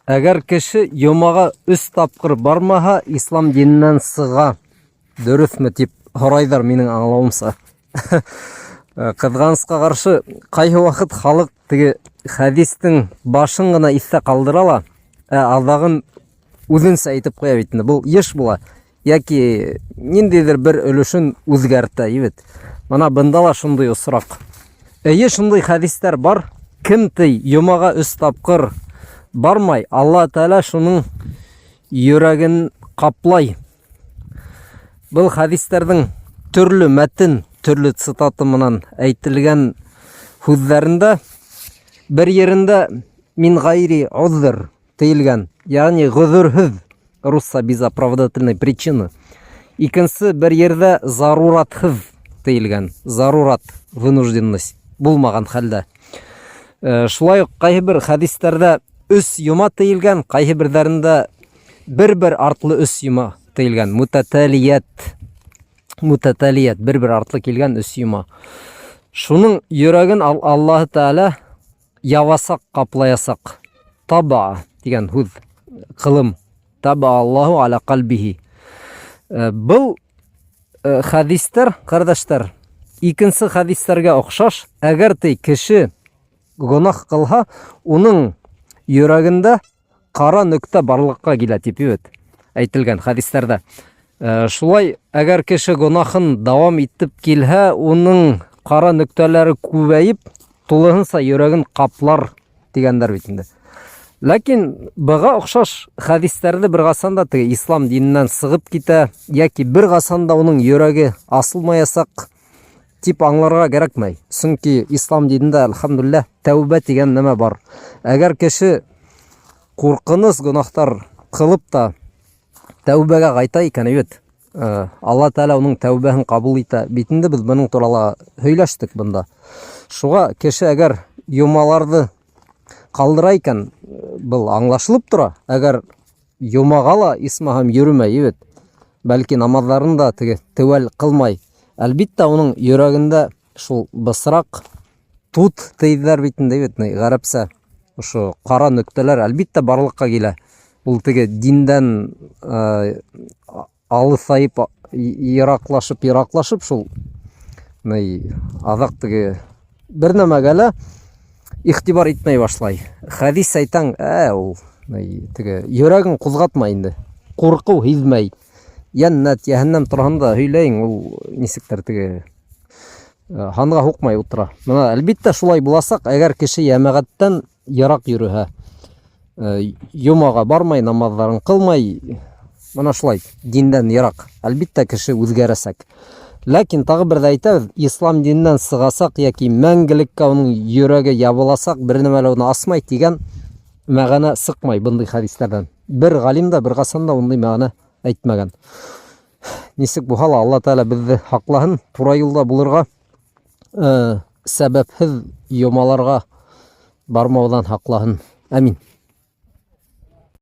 Әгәр кеше йомаға 3 тапқыр бармаһа, ислам диненән сыға. Дөрөҫмө тип һорайҙар минең аңлауымса. Ҡыҙғанысҡа ҡаршы, ҡайһы ваҡыт халыҡ теге хәдистең башын ғына иҫтә ҡалдыра ла, аҙағын үҙенсә әйтеп ҡуя бит инде. Был йыш була. Яки ниндәйҙер бер өлөшөн үҙгәртә, ебет. Мана бында ла шундай осраҡ. Эйе, шундай хәдистәр бар. Кем тей йомаға 3 тапҡыр бармай, Алла Тәәлә шуның йөрәген ҡаплай. Был хәдистәрҙең төрлө мәтен, төрлө цитаты менән әйтелгән һүҙҙәрендә бер ерендә мин гайри узр тиелгән, ягъни ғөҙөрһөҙ, русса без оправдательной причины. Икенсе бер ерҙә заруратһыҙ тиелгән, зарурат, вынужденность булмаған хәлдә. Шулай уҡ ҡайһы бер хәдистәрҙә 3 йома тиелгән, ҡайһы берҙәрендә бер артлы 3 йома тиелгән, мутаталият, бер артлы килгән 3 йома. Шуның йөрәген Аллаһ Тәәлә явасаҡ, ҡаплаясаҡ. Таба дигән һүҙ, ҡылым. Таба Аллаһу аля ҡалбиһи. Был хәдистәр, ҡәрҙәштәр, икенсе хәдистәргә оҡшаш. Әгәр тей кеше гонаһ ҡылһа, уның йөрәгендә ҡара нөктә барлыҡҡа килә тип әйтелгән хәдистәрҙә. Шулай, әгәр кеше гонаһын дауам итеп килһә, уның ҡара нөктәләре күбәйеп, тулыһынса йөрәген ҡаплар дигәндәр бит инде. Ләкин быға оҡшаш хәдистәрҙе бер ҡасан теге ислам диненән сығып китә, яки бер ҡасан уның йөрәге асылмаясаҡ тип аңларға кәрәкмәй. Сөнки ислам динендә, әлхәмдүлилләһ, тәүбә тигән нәмә бар. Әгәр кеше ҡурҡыныс гонаһтар ҡылып та тәүбәгә ҡайта икән, Алла Тәәлә уның тәүбәһен ҡабул итә. Бит инде беҙ бының турала һөйләштек бында. Шуға кеше әгәр йомаларҙы ҡалдыра икән, был аңлашылып тора. Әгәр йомаға ла исмаһам йөрөмәй, бәлки намаҙҙарын да теүәл ҡылмай. Әлбиттә, уның йөрәгендә шул бысраҡ, тут тейҙәр бит инде, ғәрәпсә. Ошо ҡара нөктәләр әлбиттә барлыҡҡа килә. Ул диндән алыҫайып, йыраҡлашып, шул аҙаҡ бер нәмәгә лә иғтибар итмәй башлай. Хәдис әйтәң, ул йөрәген ҡуҙғатмай инде. Ҡурҡыу һиҙмәй. Йәннәт, йәһәннәм тураһында һөйләйең, ул нисектер һанға һуҡмай ултыра. Мына әлбиттә шулай буласаҡ, әгәр кеше йәмәғәттән йыраҡ йөрөһә, йомаға бармай, намаҙҙарын ҡылмай, мына шулай, диндән йыраҡ. Әлбиттә кеше үҙгәрәсәк. Ләкин тағы берҙә әйтәбеҙ, ислам диненән сығасаҡ, яки мәңгелеккә уның йөрәге ябыласаҡ, бер нәмәлә уны асмай тигән мәғәнә сыҡмай бындай хәдистәрҙән. Бер ғалим да, бер ҡасан да ундай мәғәнә әйтмәгән. Нисек булһа ла, Алла Тәәлә беҙҙе һаҡлаһын, тура юлда булырға, сәбәпһеҙ йомаларға бармауҙан һаҡлаһын. Әмин.